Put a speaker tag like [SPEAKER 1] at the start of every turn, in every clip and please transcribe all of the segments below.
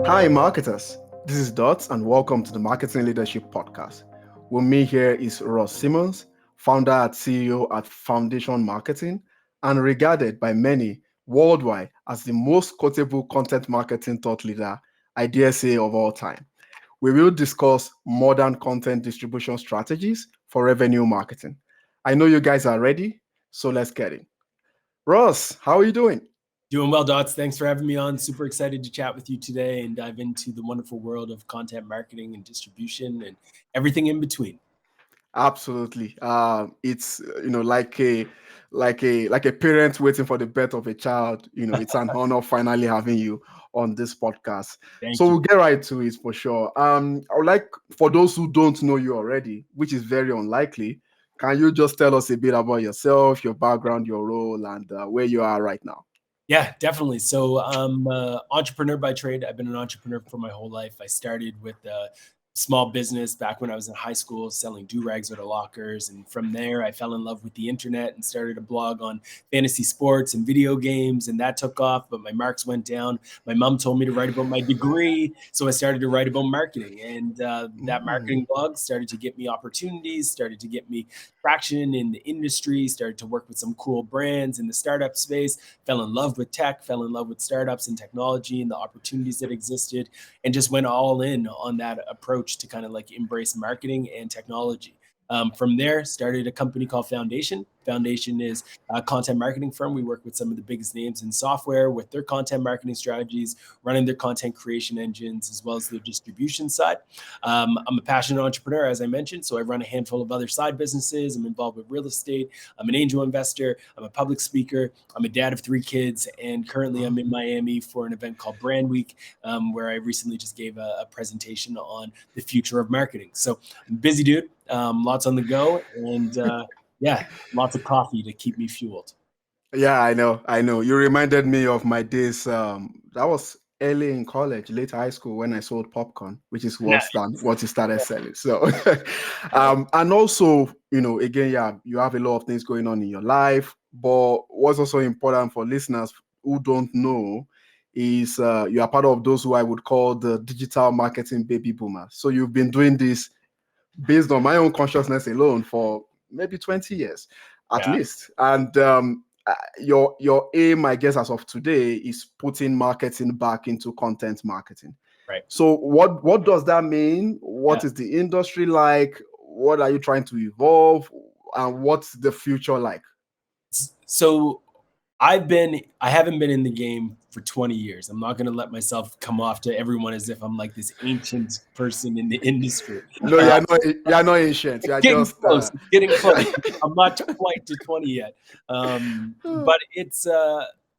[SPEAKER 1] Hi, marketers. This is Dots, and welcome to the Marketing Leadership Podcast. With me here is Ross Simmonds, founder and CEO at Foundation Marketing, and regarded by many worldwide as the most quotable content marketing thought leader, I dare say, of all time. We will discuss modern content distribution strategies for revenue marketing. I know you guys are ready, so let's get it. Ross, how are you doing?
[SPEAKER 2] Doing well, Dots. Thanks for having me on. Super excited to chat with you today and dive into the wonderful world of content marketing and distribution and everything in between.
[SPEAKER 1] Absolutely. It's like a parent waiting for the birth of a child. It's an honor finally having you on this podcast.
[SPEAKER 2] Thank
[SPEAKER 1] So
[SPEAKER 2] you.
[SPEAKER 1] we'll get right to it for sure. I would like, for those who don't know you already, which is very unlikely, can you just tell us a bit about yourself, your background, your role, and where you are right now?
[SPEAKER 2] Yeah, definitely. So I'm an entrepreneur by trade. I've been an entrepreneur for my whole life. I started with a small business back when I was in high school, selling do-rags out of lockers. And from there, I fell in love with the internet and started a blog on fantasy sports and video games. And that took off, but my marks went down. My mom told me to write about my degree. So I started to write about marketing. And that marketing blog started to get me opportunities, started to get me traction in the industry, started to work with some cool brands in the startup space, fell in love with tech, fell in love with startups and technology and the opportunities that existed, and just went all in on that approach to kind of like embrace marketing and technology. From there, started a company called Foundation. Foundation is a content marketing firm. We work with some of the biggest names in software with their content marketing strategies, running their content creation engines, as well as their distribution side. I'm a passionate entrepreneur, as I mentioned, so I run a handful of other side businesses. I'm involved with real estate. I'm an angel investor. I'm a public speaker. I'm a dad of 3 kids, and currently I'm in Miami for an event called Brand Week, where I recently just gave a presentation on the future of marketing. So I'm a busy dude, lots on the go, and yeah, lots of coffee to keep me fueled.
[SPEAKER 1] Yeah, I know. You reminded me of my days. That was early in college, late high school, when I sold popcorn, which is what you started selling. So, and also, again, yeah, you have a lot of things going on in your life. But what's also important for listeners who don't know is you are part of those who I would call the digital marketing baby boomers. So you've been doing this based on my own consciousness alone for maybe 20 years at
[SPEAKER 2] Yeah.
[SPEAKER 1] least. And your aim, I guess, as of today, is putting marketing back into content marketing.
[SPEAKER 2] Right.
[SPEAKER 1] So what does that mean?
[SPEAKER 2] Yeah.
[SPEAKER 1] What is the industry like? What are you trying to evolve? And what's the future like?
[SPEAKER 2] So I haven't been in the game for 20 years. I'm not going to let myself come off to everyone as if I'm like this ancient person in the industry.
[SPEAKER 1] No, you're not ancient. You're
[SPEAKER 2] Getting
[SPEAKER 1] just
[SPEAKER 2] close, getting close. I'm not quite to 20 yet. But it's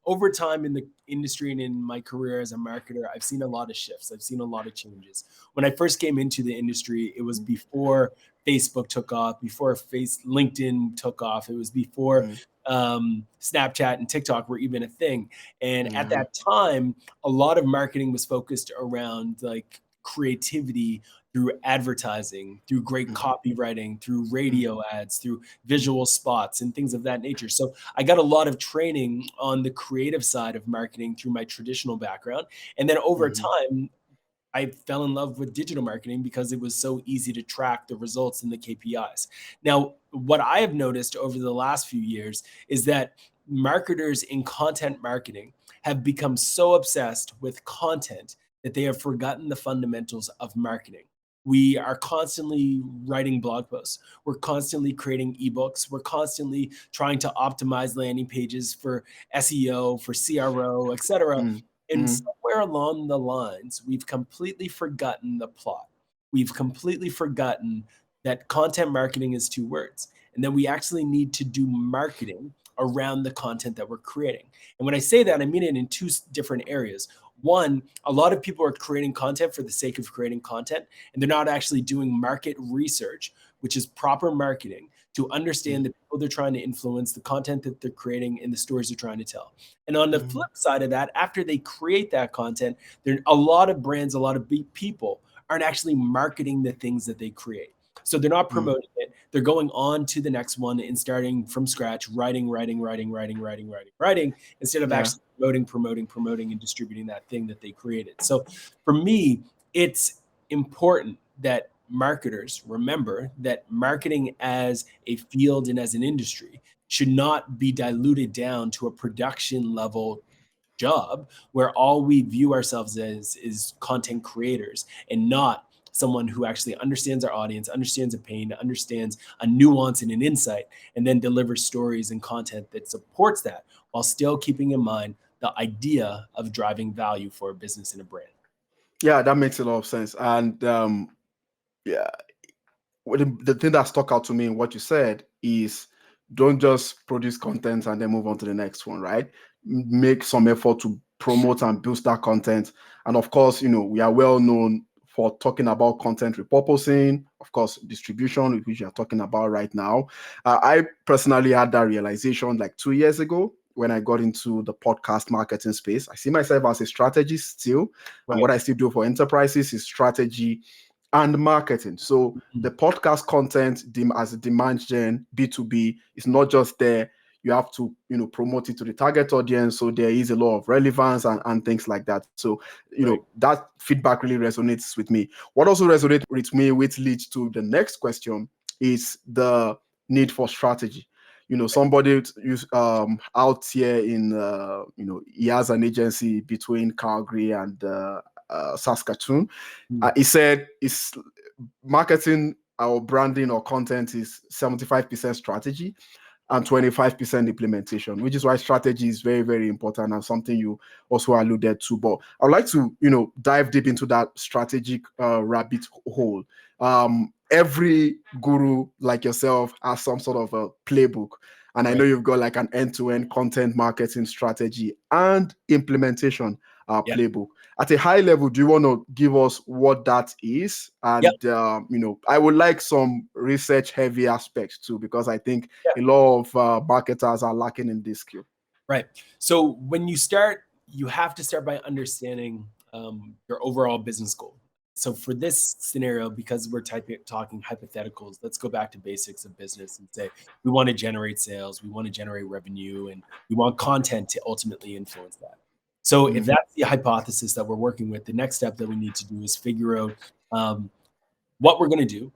[SPEAKER 2] over time in the industry and in my career as a marketer, I've seen a lot of shifts. I've seen a lot of changes. When I first came into the industry, it was before Facebook took off, before LinkedIn took off. It was before Snapchat and TikTok were even a thing. And at that time, a lot of marketing was focused around like creativity through advertising, through great copywriting, through radio ads, through visual spots and things of that nature. So I got a lot of training on the creative side of marketing through my traditional background. And then over time, I fell in love with digital marketing because it was so easy to track the results and the KPIs. Now, what I have noticed over the last few years is that marketers in content marketing have become so obsessed with content that they have forgotten the fundamentals of marketing. We are constantly writing blog posts. We're constantly creating ebooks. We're constantly trying to optimize landing pages for SEO, for CRO, et cetera. And somewhere along the lines, we've completely forgotten the plot. We've completely forgotten that content marketing is 2 words, and then we actually need to do marketing around the content that we're creating. And when I say that, I mean it in 2 different areas. One, a lot of people are creating content for the sake of creating content, and they're not actually doing market research, which is proper marketing to understand the people they're trying to influence, the content that they're creating, and the stories they're trying to tell. And on the flip side of that, after they create that content, there a lot of brands, a lot of people aren't actually marketing the things that they create. So they're not promoting it. They're going on to the next one and starting from scratch, writing, instead of
[SPEAKER 1] Yeah.
[SPEAKER 2] actually promoting, and distributing that thing that they created. So for me, it's important that marketers remember that marketing as a field and as an industry should not be diluted down to a production level job where all we view ourselves as is content creators and not someone who actually understands our audience, understands a pain, understands a nuance and an insight, and then delivers stories and content that supports that while still keeping in mind the idea of driving value for a business and a brand.
[SPEAKER 1] Yeah, that makes a lot of sense. And yeah, the thing that stuck out to me in what you said is don't just produce content and then move on to the next one, right? Make some effort to promote and boost that content. And of course, we are well known for talking about content repurposing, of course, distribution, which you are talking about right now. I personally had that realization like 2 years ago when I got into the podcast marketing space. I see myself as a strategist still. And what I still do for enterprises is strategy and marketing. So the podcast content as a demand gen B2B is not just there. You have to, promote it to the target audience. So there is a lot of relevance and things like that. So, that feedback really resonates with me. What also resonates with me, which leads to the next question, is the need for strategy. Somebody out here in, he has an agency between Calgary and Saskatoon. He said it's marketing or branding or content is 75% strategy and 25% implementation, which is why strategy is very, very important and something you also alluded to. But I'd like to, dive deep into that strategic rabbit hole. Every guru like yourself has some sort of a playbook. And I know you've got like an end-to-end content marketing strategy and implementation playbook. At a high level, do you want to give us what that is? And, I would like some research-heavy aspects too, because I think a lot of marketers are lacking in this skill.
[SPEAKER 2] Right. So when you start, you have to start by understanding your overall business goal. So for this scenario, because we're talking hypotheticals, let's go back to basics of business and say we want to generate sales, we want to generate revenue, and we want content to ultimately influence that. So if that's the hypothesis that we're working with, the next step that we need to do is figure out what we're going to do,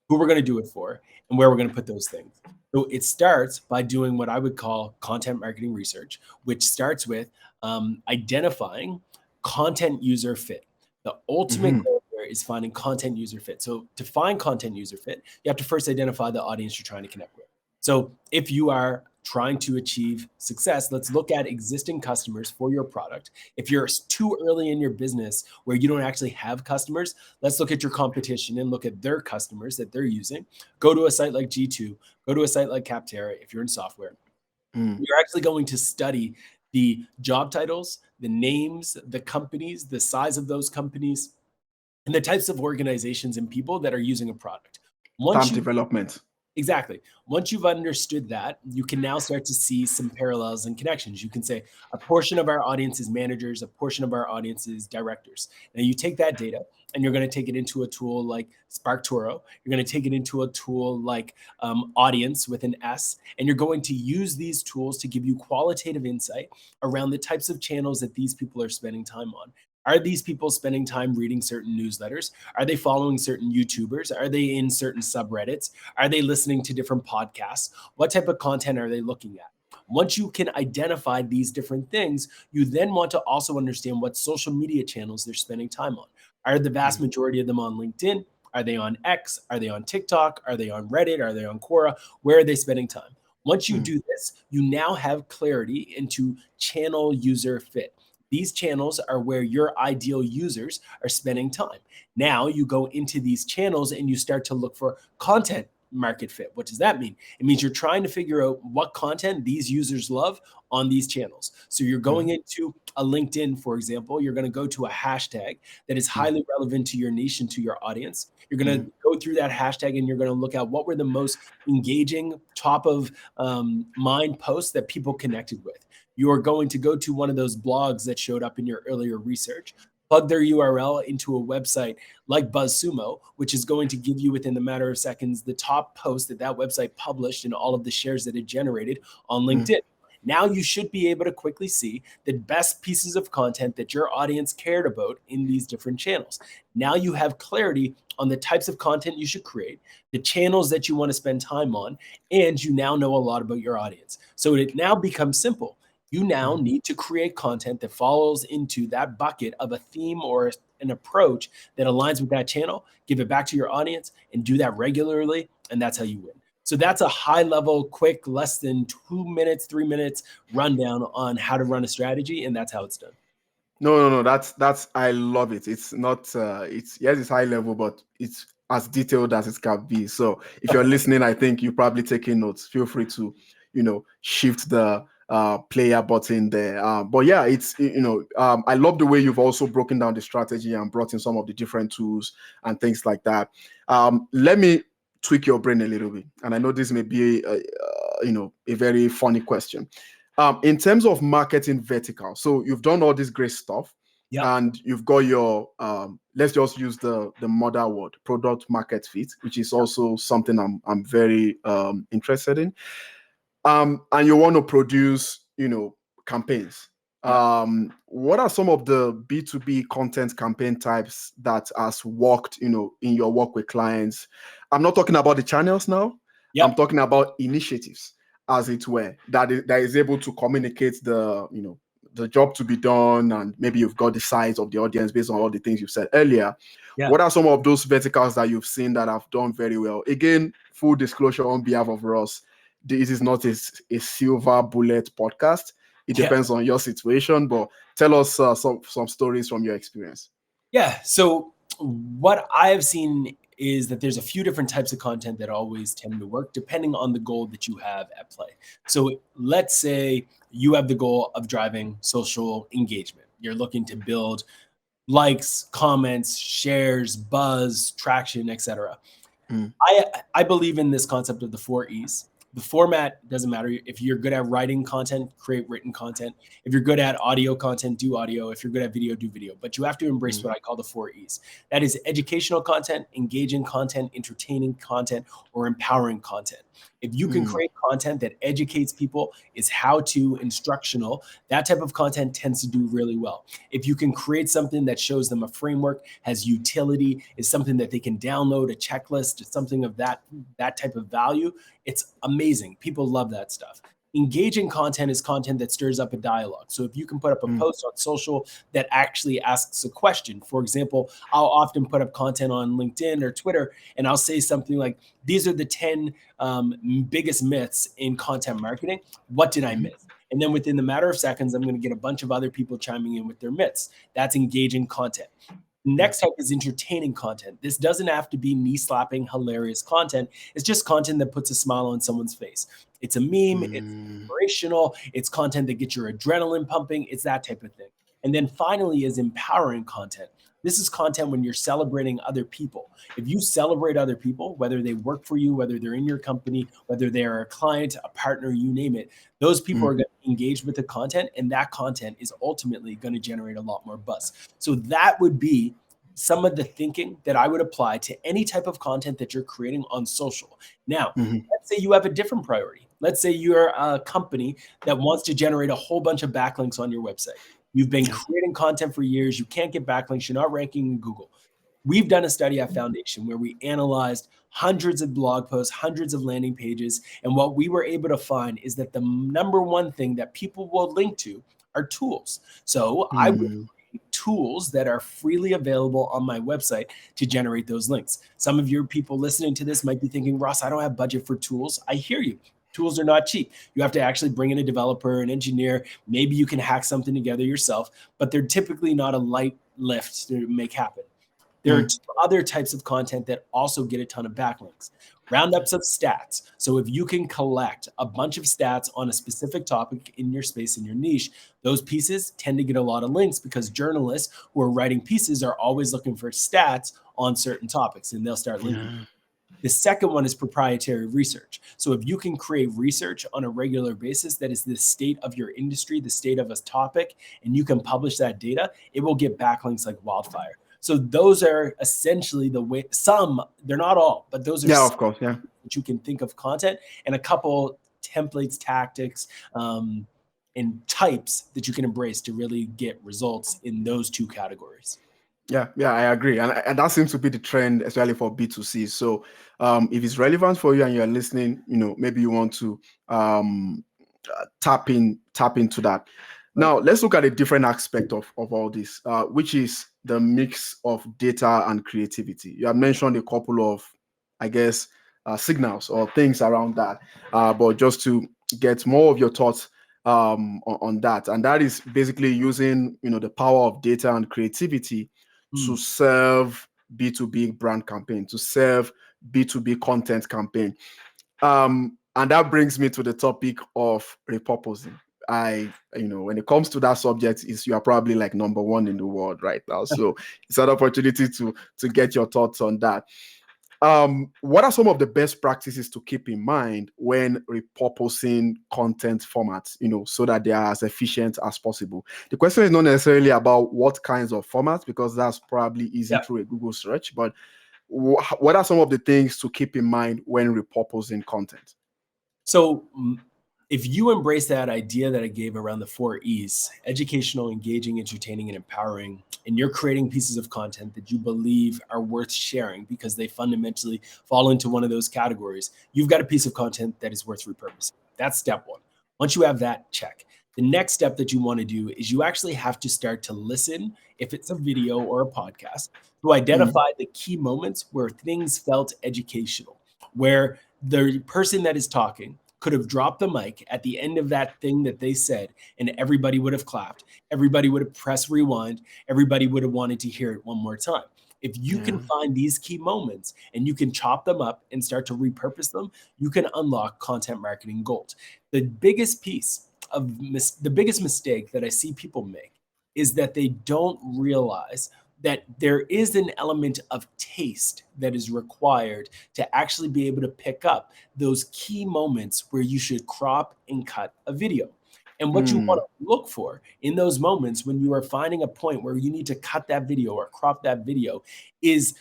[SPEAKER 2] who we're going to do it for, and where we're going to put those things. So it starts by doing what I would call content marketing research, which starts with identifying content user fit. The ultimate goal here is finding content user fit. So to find content user fit, you have to first identify the audience you're trying to connect with. So if you are trying to achieve success, let's look at existing customers for your product. If you're too early in your business where you don't actually have customers, let's look at your competition and look at their customers that they're using. Go to a site like G2, go to a site like Capterra if you're in software. You're actually going to study the job titles, the names, the companies, the size of those companies, and the types of organizations and people that are using a product.
[SPEAKER 1] Development.
[SPEAKER 2] Exactly. Once you've understood that, you can now start to see some parallels and connections. You can say a portion of our audience is managers, a portion of our audience is directors. Now you take that data and you're going to take it into a tool like SparkToro. You're going to take it into a tool like Audience with an S, and you're going to use these tools to give you qualitative insight around the types of channels that these people are spending time on. Are these people spending time reading certain newsletters? Are they following certain YouTubers? Are they in certain subreddits? Are they listening to different podcasts? What type of content are they looking at? Once you can identify these different things, you then want to also understand what social media channels they're spending time on. Are the vast majority of them on LinkedIn? Are they on X? Are they on TikTok? Are they on Reddit? Are they on Quora? Where are they spending time? Once you do this, you now have clarity into channel user fit. These channels are where your ideal users are spending time. Now you go into these channels and you start to look for content market fit. What does that mean? It means you're trying to figure out what content these users love on these channels. So you're going into a LinkedIn, for example, you're going to go to a hashtag that is highly relevant to your niche and to your audience. You're going to go through that hashtag and you're going to look at what were the most engaging, top of mind posts that people connected with. You're going to go to one of those blogs that showed up in your earlier research. plug their URL into a website like BuzzSumo, which is going to give you within the matter of seconds the top post that website published and all of the shares that it generated on LinkedIn. Now you should be able to quickly see the best pieces of content that your audience cared about in these different channels. Now you have clarity on the types of content you should create, the channels that you want to spend time on, and you now know a lot about your audience. So it now becomes simple. You now need to create content that falls into that bucket of a theme or an approach that aligns with that channel, give it back to your audience, and do that regularly, and that's how you win. So that's a high level, quick, less than 2 minutes, 3 minutes rundown on how to run a strategy, and that's how it's done.
[SPEAKER 1] No. That's I love it. It's not it's yes, it's high level, but it's as detailed as it can be. So if you're listening, I think you're probably taking notes. Feel free to, shift the player button there. But yeah, it's I love the way you've also broken down the strategy and brought in some of the different tools and things like that. Let me tweak your brain a little bit, and I know this may be a very funny question. In terms of marketing vertical, so you've done all this great stuff, and you've got your let's just use the mother word, product market fit, which is also something I'm very interested in. And you want to produce campaigns. What are some of the B2B content campaign types that has worked in your work with clients? I'm not talking about the channels now. I'm talking about initiatives, as it were, that is able to communicate the job to be done, and maybe you've got the size of the audience based on all the things you've said earlier. What are some of those verticals that you've seen that have done very well? Again, full disclosure on behalf of Ross, this is not a silver bullet podcast. It depends on your situation, but tell us some stories from your experience.
[SPEAKER 2] Yeah. So what I have seen is that there's a few different types of content that always tend to work depending on the goal that you have at play. So let's say you have the goal of driving social engagement. You're looking to build likes, comments, shares, buzz, traction, etc. I believe in this concept of the 4 E's. The format doesn't matter. If you're good at writing content, create written content. If you're good at audio content, do audio. If you're good at video, do video. But you have to embrace what I call the 4 E's. That is educational content, engaging content, entertaining content, or empowering content. If you can create content that educates people, is how-to, instructional, that type of content tends to do really well. If you can create something that shows them a framework, has utility, is something that they can download, a checklist, something of that type of value, it's amazing. People love that stuff. Engaging content is content that stirs up a dialogue. So if you can put up a post on social that actually asks a question, for example, I'll often put up content on LinkedIn or Twitter, and I'll say something like, these are the 10 biggest myths in content marketing. What did I miss? And then within the matter of seconds, I'm going to get a bunch of other people chiming in with their myths. That's engaging content. Next type is entertaining content. This doesn't have to be knee-slapping, hilarious content. It's just content that puts a smile on someone's face. It's a meme, it's inspirational, it's content that gets your adrenaline pumping, it's that type of thing. And then finally is empowering content. This is content when you're celebrating other people. If you celebrate other people, whether they work for you, whether they're in your company, whether they're a client, a partner, you name it, those people are going to engage with the content, and that content is ultimately going to generate a lot more buzz. So that would be some of the thinking that I would apply to any type of content that you're creating on social. Now, let's say you have a different priority. Let's say you're a company that wants to generate a whole bunch of backlinks on your website. You've been creating content for years. You can't get backlinks. You're not ranking in Google. We've done a study at Foundation where we analyzed hundreds of blog posts, hundreds of landing pages. And what we were able to find is that the number one thing that people will link to are tools. So I would create tools that are freely available on my website to generate those links. Some of your people listening to this might be thinking, Ross, I don't have budget for tools. I hear you. Tools are not cheap. You have to actually bring in a developer, an engineer. Maybe you can hack something together yourself, but they're typically not a light lift to make happen. There are other types of content that also get a ton of backlinks. Roundups of stats. So if you can collect a bunch of stats on a specific topic in your space, in your niche, those pieces tend to get a lot of links because journalists who are writing pieces are always looking for stats on certain topics, and they'll start linking. The second one is proprietary research. So if you can create research on a regular basis that is the state of your industry, the state of a topic, and you can publish that data, it will get backlinks like wildfire. So those are essentially the way, they're not all, but those are
[SPEAKER 1] of course,
[SPEAKER 2] that you can think of content, and a couple templates, tactics, and types that you can embrace to really get results in those two categories.
[SPEAKER 1] Yeah, I agree. And that seems to be the trend, especially for B2C. So if it's relevant for you and you're listening, maybe you want to tap into that. Now, let's look at a different aspect of all this, which is the mix of data and creativity. You have mentioned a couple of, I guess, signals or things around that, but just to get more of your thoughts on that. And that is basically using, the power of data and creativity to serve B2B brand campaign, to serve B2B content campaign. And that brings me to the topic of repurposing. When it comes to that subject, you are probably like number one in the world right now. So it's an opportunity to get your thoughts on that. What are some of the best practices to keep in mind when repurposing content formats, so that they are as efficient as possible? The question is not necessarily about what kinds of formats, because that's probably easy through a Google search, but what are some of the things to keep in mind when repurposing content?
[SPEAKER 2] So if you embrace that idea that I gave around the 4 E's, educational, engaging, entertaining, and empowering, and you're creating pieces of content that you believe are worth sharing because they fundamentally fall into one of those categories, you've got a piece of content that is worth repurposing. That's step one. Once you have that, check. The next step that you want to do is you actually have to start to listen, if it's a video or a podcast, to identify the key moments where things felt educational, where the person that is talking could have dropped the mic at the end of that thing that they said, and everybody would have clapped. Everybody would have pressed rewind. Everybody would have wanted to hear it one more time. If you can find these key moments and you can chop them up and start to repurpose them, you can unlock content marketing gold. The biggest mistake that I see people make is that they don't realize that there is an element of taste that is required to actually be able to pick up those key moments where you should crop and cut a video. And what you want to look for in those moments when you are finding a point where you need to cut that video or crop that video is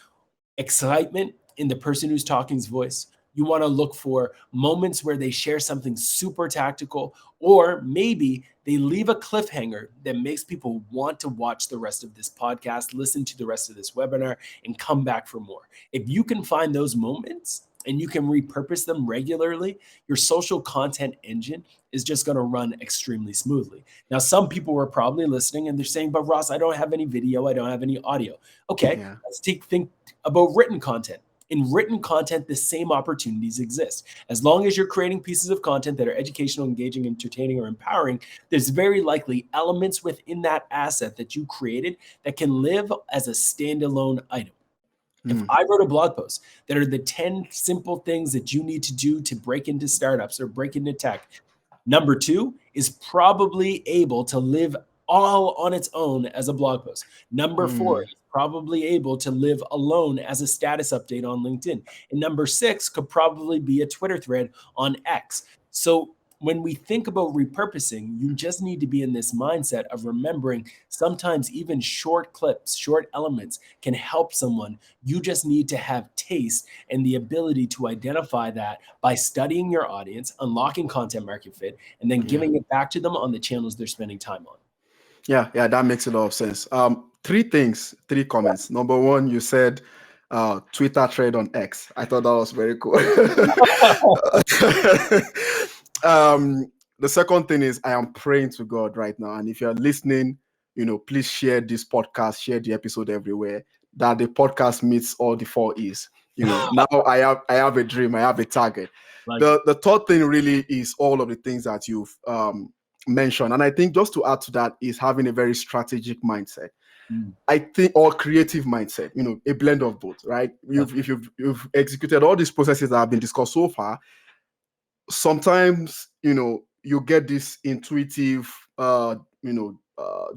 [SPEAKER 2] excitement in the person who's talking's voice. You want to look for moments where they share something super tactical, or maybe they leave a cliffhanger that makes people want to watch the rest of this podcast, listen to the rest of this webinar, and come back for more. If you can find those moments and you can repurpose them regularly, your social content engine is just going to run extremely smoothly. Now, some people were probably listening and they're saying, but Ross, I don't have any video, I don't have any audio. Okay, let's think about written content. In written content, the same opportunities exist. As long as you're creating pieces of content that are educational, engaging, entertaining, or empowering, there's very likely elements within that asset that you created that can live as a standalone item. If I wrote a blog post that are the 10 simple things that you need to do to break into startups or break into tech, number 2 is probably able to live all on its own as a blog post. Number 4 is probably able to live alone as a status update on LinkedIn. And number 6 could probably be a Twitter thread on X. So when we think about repurposing, you just need to be in this mindset of remembering sometimes even short clips, short elements can help someone. You just need to have taste and the ability to identify that by studying your audience, unlocking content market fit, and then giving it back to them on the channels they're spending time on.
[SPEAKER 1] Yeah, that makes a lot of sense. 3 comments. Number 1, you said Twitter thread on X. I thought that was very cool. The second thing is I am praying to God right now. And if you're listening, please share this podcast, share the episode everywhere, that the podcast meets all the 4 E's. Now I have a dream, I have a target. The third thing really is all of the things that you've mentioned. And I think just to add to that is having a very strategic mindset. I think, or creative mindset, a blend of both, right? If you've executed all these processes that have been discussed so far, sometimes, you get this intuitive,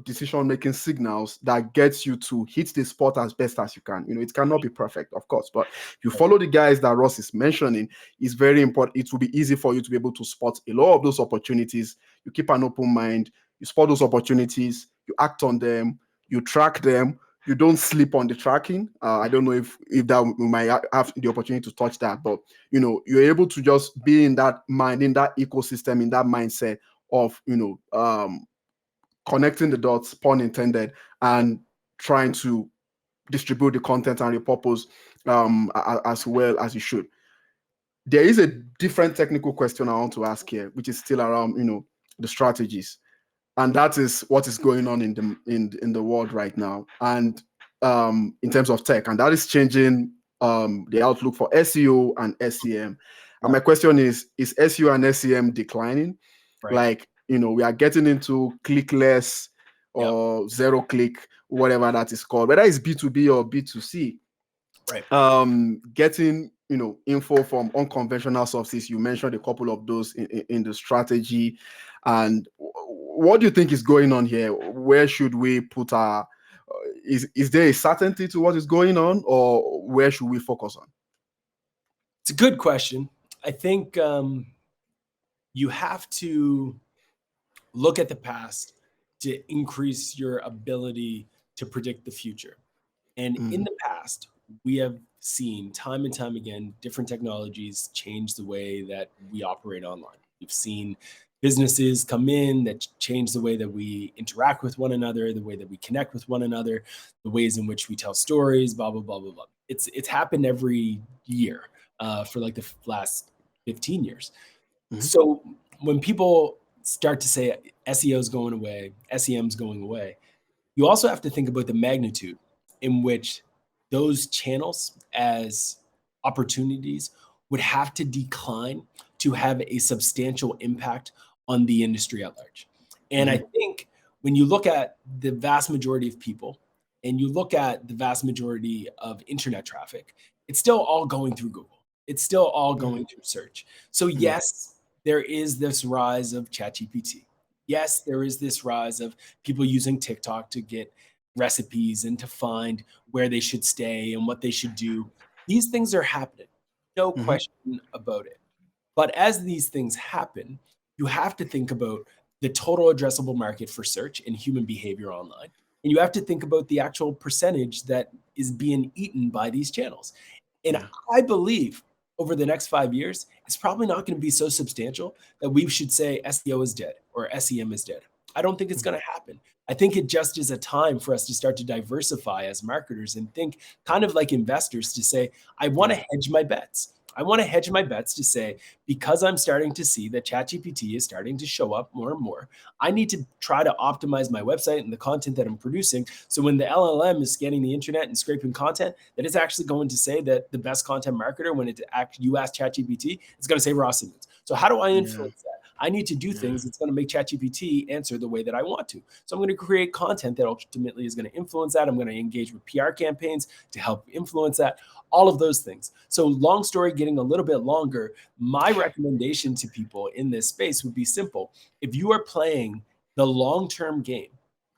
[SPEAKER 1] decision-making signals that gets you to hit the spot as best as you can. It cannot be perfect, of course, but if you follow the guys that Ross is mentioning, it's very important. It will be easy for you to be able to spot a lot of those opportunities. You keep an open mind, you spot those opportunities, you act on them, you track them, you don't sleep on the tracking. I don't know if that we might have the opportunity to touch that, but you're able to just be in that mind, in that ecosystem, in that mindset of connecting the dots, pun intended, and trying to distribute the content and repurpose as well as you should. There is a different technical question I want to ask here, which is still around the strategies. And that is what is going on in the world right now, and in terms of tech, and that is changing the outlook for SEO and SEM. And my question is SEO and SEM declining?
[SPEAKER 2] Right.
[SPEAKER 1] Like, we are getting into clickless or zero click, whatever that is called, whether it's B2B or B2C.
[SPEAKER 2] Right.
[SPEAKER 1] Getting info from unconventional sources. You mentioned a couple of those in the strategy. And what do you think is going on here? Where should we put our is there a certainty to what is going on, or where should we focus on?
[SPEAKER 2] It's a good question. I think you have to look at the past to increase your ability to predict the future. And in the past, we have seen time and time again, different technologies change the way that we operate online. We've seen businesses come in that change the way that we interact with one another, the way that we connect with one another, the ways in which we tell stories, blah, blah, blah, blah, blah. It's happened every year for like the last 15 years. So when people start to say SEO is going away, SEM is going away, you also have to think about the magnitude in which those channels as opportunities would have to decline to have a substantial impact on the industry at large. And I think when you look at the vast majority of people and you look at the vast majority of internet traffic, it's still all going through Google. It's still all going through search. So yes, there is this rise of ChatGPT. Yes, there is this rise of people using TikTok to get recipes and to find where they should stay and what they should do. These things are happening, no question about it. But as these things happen, you have to think about the total addressable market for search and human behavior online. And you have to think about the actual percentage that is being eaten by these channels. And I believe over the next 5 years, it's probably not going to be so substantial that we should say SEO is dead or SEM is dead. I don't think it's going to happen. I think it just is a time for us to start to diversify as marketers and think kind of like investors to say, I want to hedge my bets. I want to hedge my bets to say, because I'm starting to see that ChatGPT is starting to show up more and more, I need to try to optimize my website and the content that I'm producing. So when the LLM is scanning the internet and scraping content, that it's actually going to say that the best content marketer, when you ask ChatGPT, it's going to say Ross Simmonds. So how do I influence that? I need to do things that's going to make ChatGPT answer the way that I want to. So I'm going to create content that ultimately is going to influence that. I'm going to engage with PR campaigns to help influence that, all of those things. So long story getting a little bit longer, my recommendation to people in this space would be simple. If you are playing the long-term game,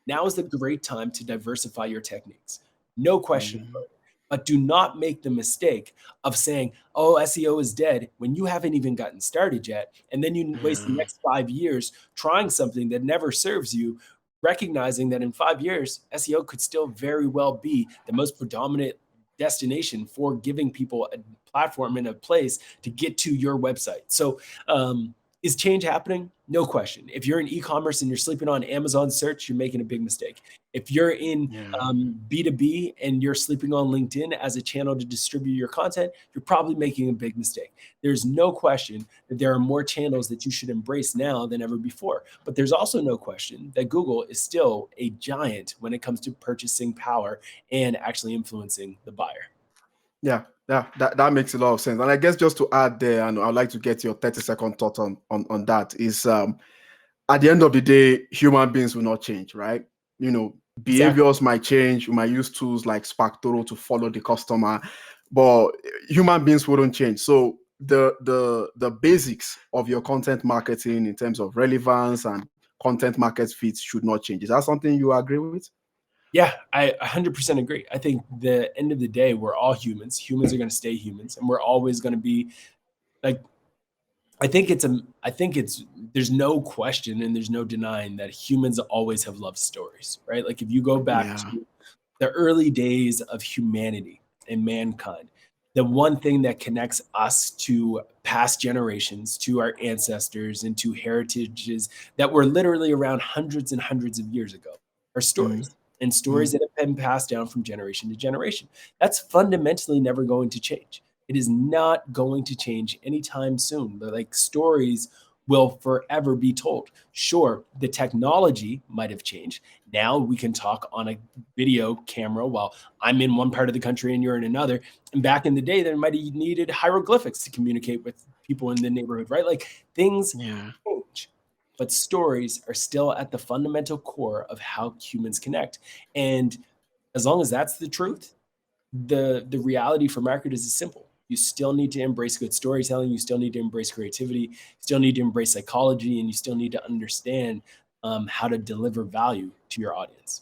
[SPEAKER 2] now is the great time to diversify your techniques. No question about it. But do not make the mistake of saying, oh, SEO is dead when you haven't even gotten started yet. And then you waste the next 5 years trying something that never serves you, recognizing that in 5 years, SEO could still very well be the most predominant destination for giving people a platform and a place to get to your website. So is change happening? No question. If you're in e-commerce and you're sleeping on Amazon search, you're making a big mistake. If you're in B2B and you're sleeping on LinkedIn as a channel to distribute your content, you're probably making a big mistake. There's no question that there are more channels that you should embrace now than ever before. But there's also no question that Google is still a giant when it comes to purchasing power and actually influencing the buyer.
[SPEAKER 1] Yeah, that makes a lot of sense. And I guess just to add there, and I'd like to get your 30-second thought on that, is at the end of the day, human beings will not change, right? Behaviors might change. We might use tools like SparkToro to follow the customer, but human beings wouldn't change. So the basics of your content marketing in terms of relevance and content market fit should not change. Is that something you agree with?
[SPEAKER 2] Yeah, I 100% agree. I think the end of the day, we're all humans. Humans are going to stay humans, and we're always going to be like, I think there's no question and there's no denying that humans always have loved stories, right? Like if you go back
[SPEAKER 1] Yeah.
[SPEAKER 2] to the early days of humanity and mankind, the one thing that connects us to past generations, to our ancestors, and to heritages that were literally around hundreds and hundreds of years ago are stories, and stories that have been passed down from generation to generation. That's fundamentally never going to change. It is not going to change anytime soon. Like stories will forever be told. Sure, the technology might have changed. Now we can talk on a video camera while I'm in one part of the country and you're in another. And back in the day, they might have needed hieroglyphics to communicate with people in the neighborhood, right? Like things
[SPEAKER 1] Yeah.
[SPEAKER 2] change, but stories are still at the fundamental core of how humans connect. And as long as that's the truth, the reality for marketers is simple. You still need to embrace good storytelling. You still need to embrace creativity. You still need to embrace psychology, and you still need to understand how to deliver value to your audience.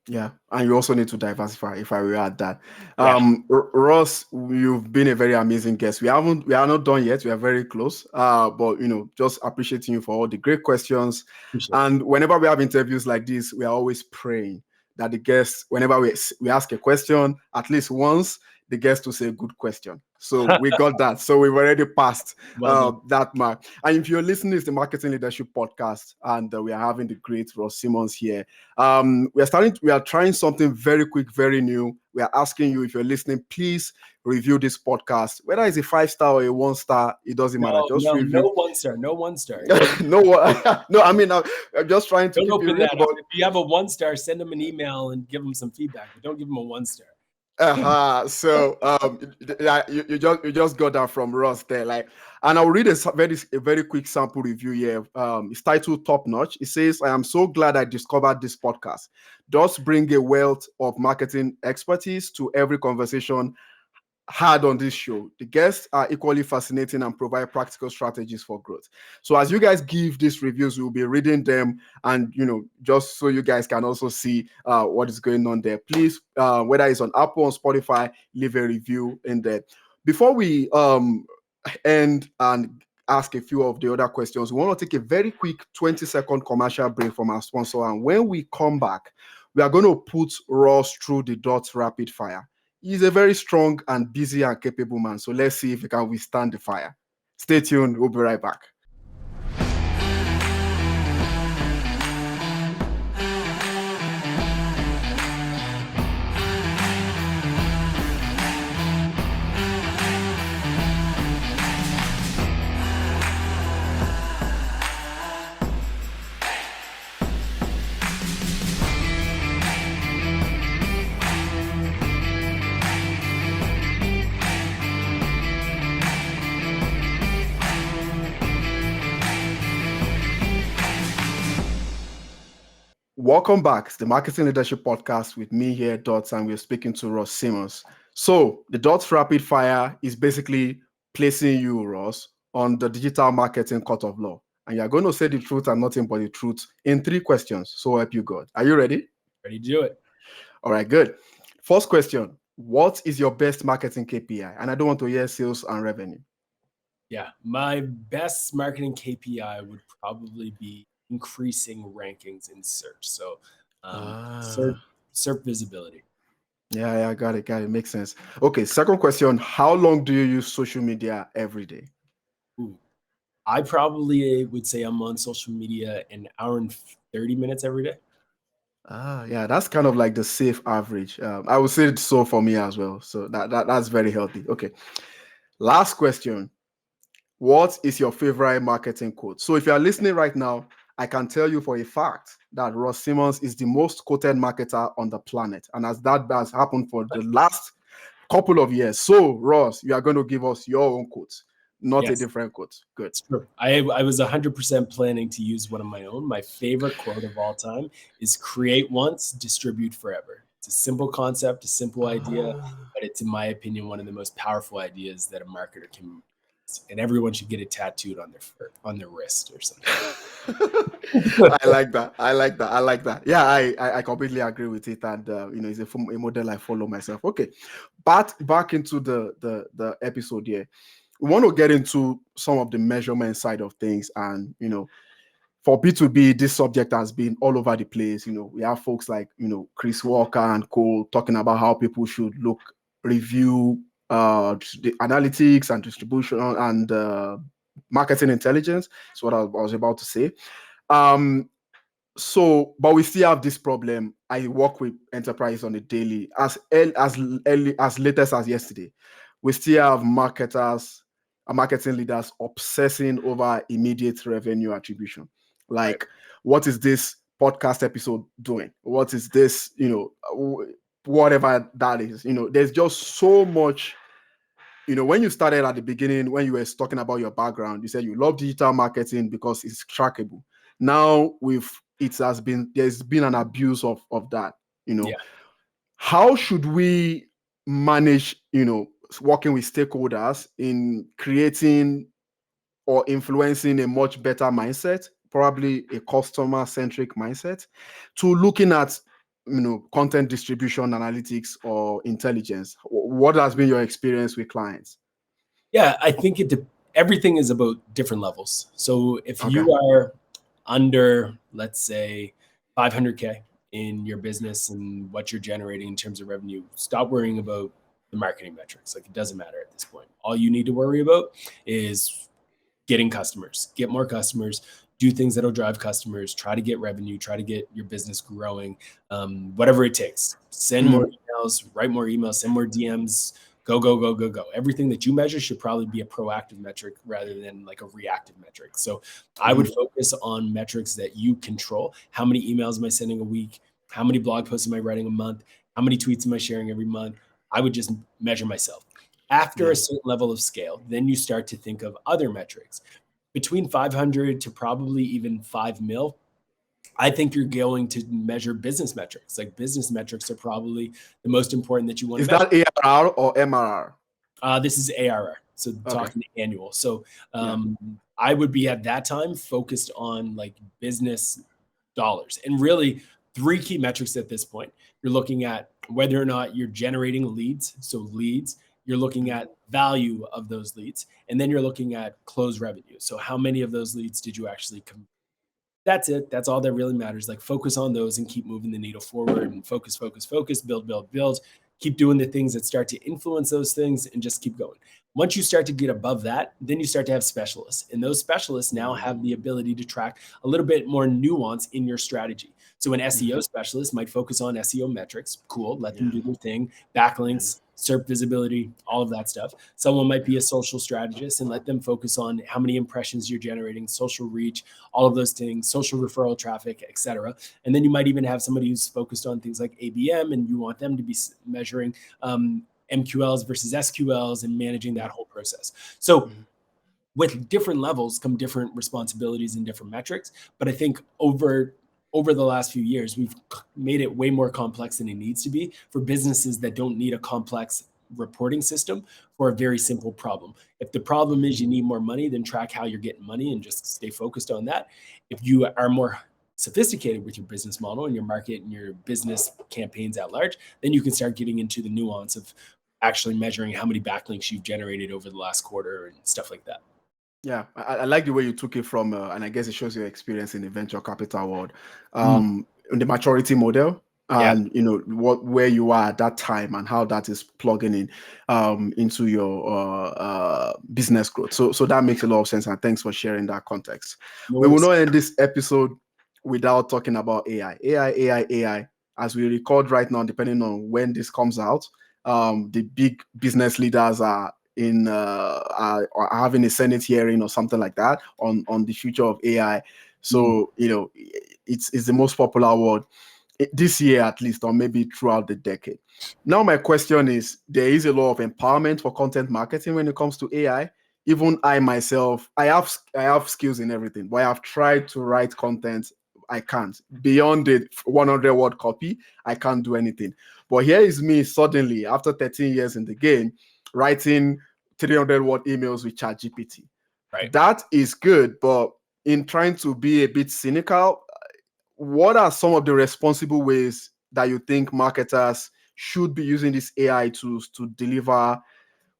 [SPEAKER 1] Yeah, and you also need to diversify, if I will add that.
[SPEAKER 2] Yeah,
[SPEAKER 1] Ross, you've been a very amazing guest. We are not done yet. We are very close. But just appreciating you for all the great questions.
[SPEAKER 2] appreciate it.
[SPEAKER 1] And whenever we have interviews like this, we are always praying that the guests, whenever we ask a question, at least once, the guest will say a good question. So we got that. So we've already passed
[SPEAKER 2] Well done.
[SPEAKER 1] that mark. And if you're listening, it's the Marketing Leadership Podcast, and we are having the great Ross Simmonds here. We are trying something very quick, very new. We are asking you, if you're listening, please review this podcast. Whether it's a 5-star or a 1-star, it doesn't matter. Just
[SPEAKER 2] No
[SPEAKER 1] review.
[SPEAKER 2] 1-star, no 1-star.
[SPEAKER 1] No, no, I mean, I'm just trying to
[SPEAKER 2] Don't
[SPEAKER 1] keep it
[SPEAKER 2] open
[SPEAKER 1] real,
[SPEAKER 2] that up.
[SPEAKER 1] but
[SPEAKER 2] If you have a 1-star, send them an email and give them some feedback, but don't give them a 1-star.
[SPEAKER 1] So you just got that from Ross there, like, and I'll read a very quick sample review here. It's titled Top Notch. It says, "I am so glad I discovered this podcast. Does bring a wealth of marketing expertise to every conversation had on this show. The guests are equally fascinating and provide practical strategies for growth." So as you guys give these reviews, we'll be reading them, and just so you guys can also see what is going on there. Please, whether it's on Apple or Spotify, leave a review in there. Before we end and ask a few of the other questions, we want to take a very quick 20-second commercial break from our sponsor, and when we come back, we are going to put Ross through the Dots rapid fire. He's a very strong and busy and capable man. So let's see if he can withstand the fire. Stay tuned. We'll be right back. Welcome back to the Marketing Leadership Podcast with me here, Dots, and we're speaking to Ross Simmonds. So the Dots Rapid Fire is basically placing you, Ross, on the digital marketing court of law. And you're going to say the truth and nothing but the truth in 3 questions. So help you God. Are you ready?
[SPEAKER 2] Ready to do it.
[SPEAKER 1] All right, good. First question. What is your best marketing KPI? And I don't want to hear sales and revenue.
[SPEAKER 2] Yeah, my best marketing KPI would probably be increasing rankings in search. So search visibility.
[SPEAKER 1] Yeah, got it. Makes sense. Okay, second question. How long do you use social media every day?
[SPEAKER 2] Ooh, I probably would say I'm on social media an hour and 30 minutes every day.
[SPEAKER 1] Yeah, that's kind of like the safe average. I would say it's so for me as well. So that's very healthy. Okay. Last question. What is your favorite marketing quote? So if you are listening right now, I can tell you for a fact that Ross Simmonds is the most quoted marketer on the planet. And as that has happened for the last couple of years. So Ross, you are going to give us your own quote, not a different quote. Good.
[SPEAKER 2] It's true. I was 100% planning to use one of my own. My favorite quote of all time is "create once, distribute forever." It's a simple concept, a simple idea, but it's, in my opinion, one of the most powerful ideas that a marketer can and everyone should get it tattooed on their wrist or something.
[SPEAKER 1] I like that. Yeah, I completely agree with it, and it's a model I follow myself. Okay, but back into the episode here, we want to get into some of the measurement side of things, and for B2B, this subject has been all over the place. We have folks like Chris Walker and Cole talking about how people should review the analytics and distribution and marketing intelligence. That's what I was about to say. But we still have this problem. I work with enterprises on a daily, as latest as yesterday. We still have marketing leaders obsessing over immediate revenue attribution. Like, what is this podcast episode doing? What is this, whatever that is? There's just so much. When you started at the beginning, when you were talking about your background, you said you love digital marketing because it's trackable. Now there's been an abuse of that. How should we manage, working with stakeholders in creating or influencing a much better mindset, probably a customer-centric mindset, to looking at content distribution, analytics, or intelligence? What has been your experience with clients?
[SPEAKER 2] Yeah, I think everything is about different levels. So if you are under, let's say, 500K in your business and what you're generating in terms of revenue, stop worrying about the marketing metrics. Like, it doesn't matter at this point. All you need to worry about is getting customers, get more customers, do things that'll drive customers, try to get revenue, try to get your business growing, whatever it takes. Send more emails, write more emails, send more DMs, go. Everything that you measure should probably be a proactive metric rather than like a reactive metric. So I would focus on metrics that you control. How many emails am I sending a week? How many blog posts am I writing a month? How many tweets am I sharing every month? I would just measure myself. After a certain level of scale, then you start to think of other metrics. Between 500 to probably even 5 mil, I think you're going to measure business metrics. Like, business metrics are probably the most important that you want to measure.
[SPEAKER 1] Is that ARR or MRR?
[SPEAKER 2] This is ARR, so talking annual. So I would be at that time focused on like business dollars, and really 3 key metrics at this point. You're looking at whether or not you're generating leads. So leads. You're looking at value of those leads, and then you're looking at close revenue. So how many of those leads did you actually convert? That's it. That's all that really matters. Like, focus on those and keep moving the needle forward, and focus, build. Keep doing the things that start to influence those things, and just keep going. Once you start to get above that, then you start to have specialists, and those specialists now have the ability to track a little bit more nuance in your strategy. So an SEO specialist might focus on SEO metrics. Cool. Let them do their thing. Backlinks, SERP visibility, all of that stuff. Someone might be a social strategist and let them focus on how many impressions you're generating, social reach, all of those things, social referral traffic, etc. And then you might even have somebody who's focused on things like ABM, and you want them to be measuring MQLs versus SQLs and managing that whole process. So with different levels come different responsibilities and different metrics. But I think over the last few years, we've made it way more complex than it needs to be for businesses that don't need a complex reporting system for a very simple problem. If the problem is you need more money, then track how you're getting money and just stay focused on that. If you are more sophisticated with your business model and your market and your business campaigns at large, then you can start getting into the nuance of actually measuring how many backlinks you've generated over the last quarter and stuff like that.
[SPEAKER 1] Yeah, I like the way you took it from, and I guess it shows your experience in the venture capital world, in the maturity model, and where you are at that time and how that is plugging in into your business growth. So that makes a lot of sense, and thanks for sharing that context. We will not end this episode without talking about AI. As we record right now, depending on when this comes out, the big business leaders are having a Senate hearing or something like that on the future of AI. So it's the most popular word this year, at least, or maybe throughout the decade. Now my question is, there is a lot of empowerment for content marketing when it comes to AI. Even I myself, I have skills in everything, but I have tried to write content. I can't. Beyond the 100-word copy, I can't do anything. But here is me suddenly, after 13 years in the game, writing 300-word emails with ChatGPT.
[SPEAKER 2] Right.
[SPEAKER 1] That is good, but in trying to be a bit cynical, what are some of the responsible ways that you think marketers should be using these AI tools to deliver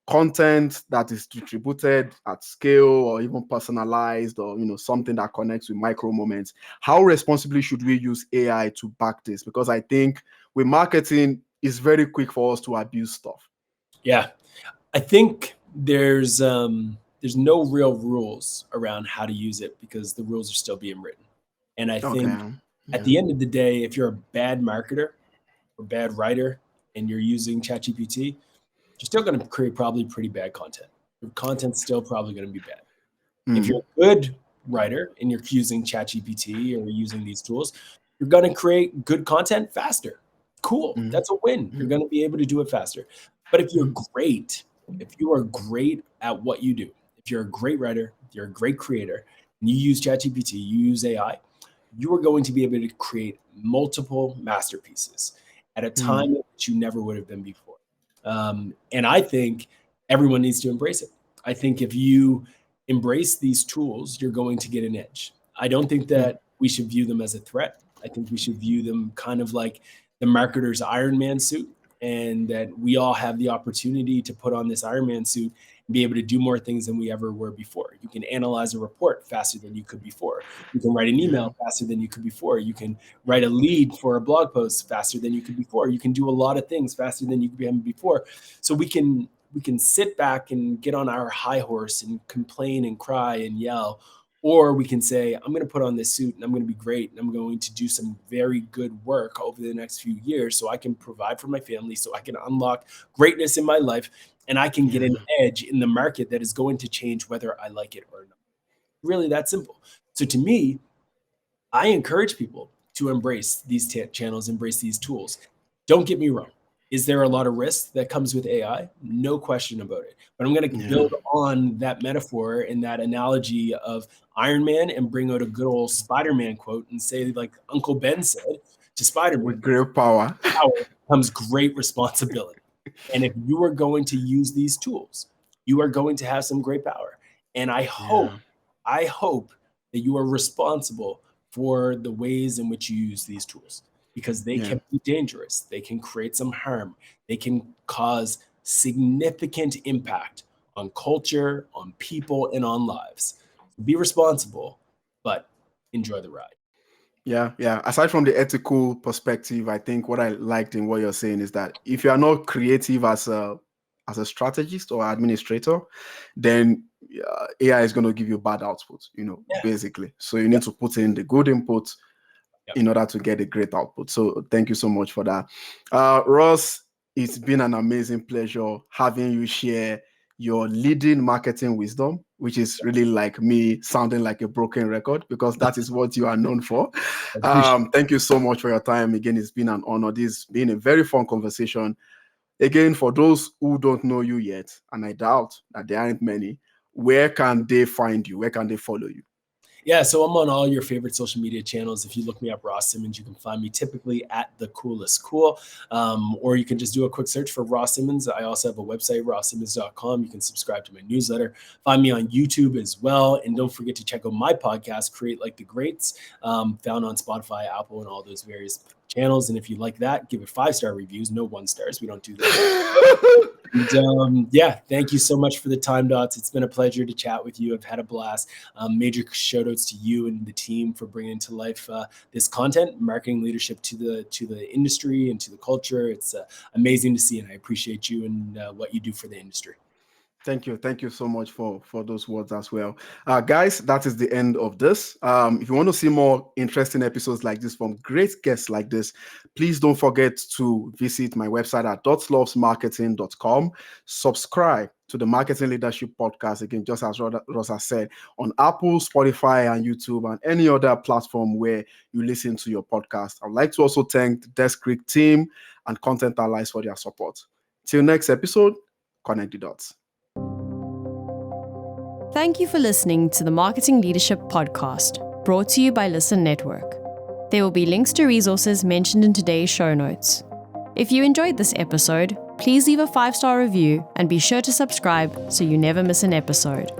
[SPEAKER 1] content that is distributed at scale or even personalized, or something that connects with micro moments? How responsibly should we use AI to back this? Because I think with marketing, it's very quick for us to abuse stuff.
[SPEAKER 2] Yeah, I think there's no real rules around how to use it because the rules are still being written. And I think
[SPEAKER 1] Okay.
[SPEAKER 2] at the end of the day, if you're a bad marketer or bad writer and you're using ChatGPT, you're still going to create probably pretty bad content. Your content's still probably going to be bad. If you're a good writer and you're using ChatGPT or using these tools, you're going to create good content faster. Cool. That's a win. You're going to be able to do it faster. But if you are great at what you do, if you're a great writer, you're a great creator, and you use ChatGPT, you use AI, you are going to be able to create multiple masterpieces at a time that you never would have been before. And I think everyone needs to embrace it. I think if you embrace these tools, you're going to get an edge. I don't think that we should view them as a threat. I think we should view them kind of like the marketer's Ironman suit, and that we all have the opportunity to put on this Ironman suit and be able to do more things than we ever were before. You can analyze a report faster than you could before. You can write an email faster than you could before. You can write a lead for a blog post faster than you could before. You can do a lot of things faster than you could before. So we can sit back and get on our high horse and complain and cry and yell, or we can say, I'm going to put on this suit and I'm going to be great and I'm going to do some very good work over the next few years so I can provide for my family, so I can unlock greatness in my life, and I can get an edge in the market that is going to change whether I like it or not. Really that simple. So to me, I encourage people to embrace these channels, embrace these tools. Don't get me wrong. Is there a lot of risk that comes with AI? No question about it. But I'm going to build on that metaphor and that analogy of Iron Man and bring out a good old Spider-Man quote and say, like Uncle Ben said to Spider-Man,
[SPEAKER 1] with great power
[SPEAKER 2] comes great responsibility. And if you are going to use these tools, you are going to have some great power. And I hope that you are responsible for the ways in which you use these tools, because they can be dangerous. They can create some harm. They can cause significant impact on culture, on people, and on lives. Be responsible, but enjoy the ride.
[SPEAKER 1] Yeah. Aside from the ethical perspective, I think what I liked in what you're saying is that if you are not creative as a strategist or administrator, then AI is going to give you bad output, basically. So you need to put in the good input in order to get a great output. So thank you so much for that. Ross, it's been an amazing pleasure having you share your leading marketing wisdom, which is really like me sounding like a broken record, because that is what you are known for. Thank you so much for your time. Again, it's been an honor. This has been a very fun conversation. Again, for those who don't know you yet, and I doubt that there aren't many, where can they find you? Where can they follow you?
[SPEAKER 2] Yeah, so I'm on all your favorite social media channels. If you look me up, Ross Simmonds, you can find me typically at The Coolest Cool, or you can just do a quick search for Ross Simmonds. I also have a website, rossimmonds.com. You can subscribe to my newsletter. Find me on YouTube as well. And don't forget to check out my podcast, Create Like the Greats, found on Spotify, Apple, and all those various channels. And if you like that, give it 5-star reviews, no 1 stars. We don't do that. And, thank you so much for the time, Dots. It's been a pleasure to chat with you. I've had a blast. Major shout outs to you and the team for bringing to life this content, marketing leadership to the industry and to the culture. It's amazing to see, and I appreciate you and what you do for the industry.
[SPEAKER 1] Thank you. Thank you so much for those words as well. Guys, that is the end of this. If you want to see more interesting episodes like this from great guests like this, please don't forget to visit my website at dotslovesmarketing.com. Subscribe to the Marketing Leadership Podcast, again, just as Rosa said, on Apple, Spotify, and YouTube, and any other platform where you listen to your podcast. I'd like to also thank the Desk Creek team and Content Allies for their support. Till next episode, connect the dots.
[SPEAKER 3] Thank you for listening to the Marketing Leadership Podcast, brought to you by Listen Network. There will be links to resources mentioned in today's show notes. If you enjoyed this episode, Please leave a 5-star review and be sure to subscribe so you never miss an episode.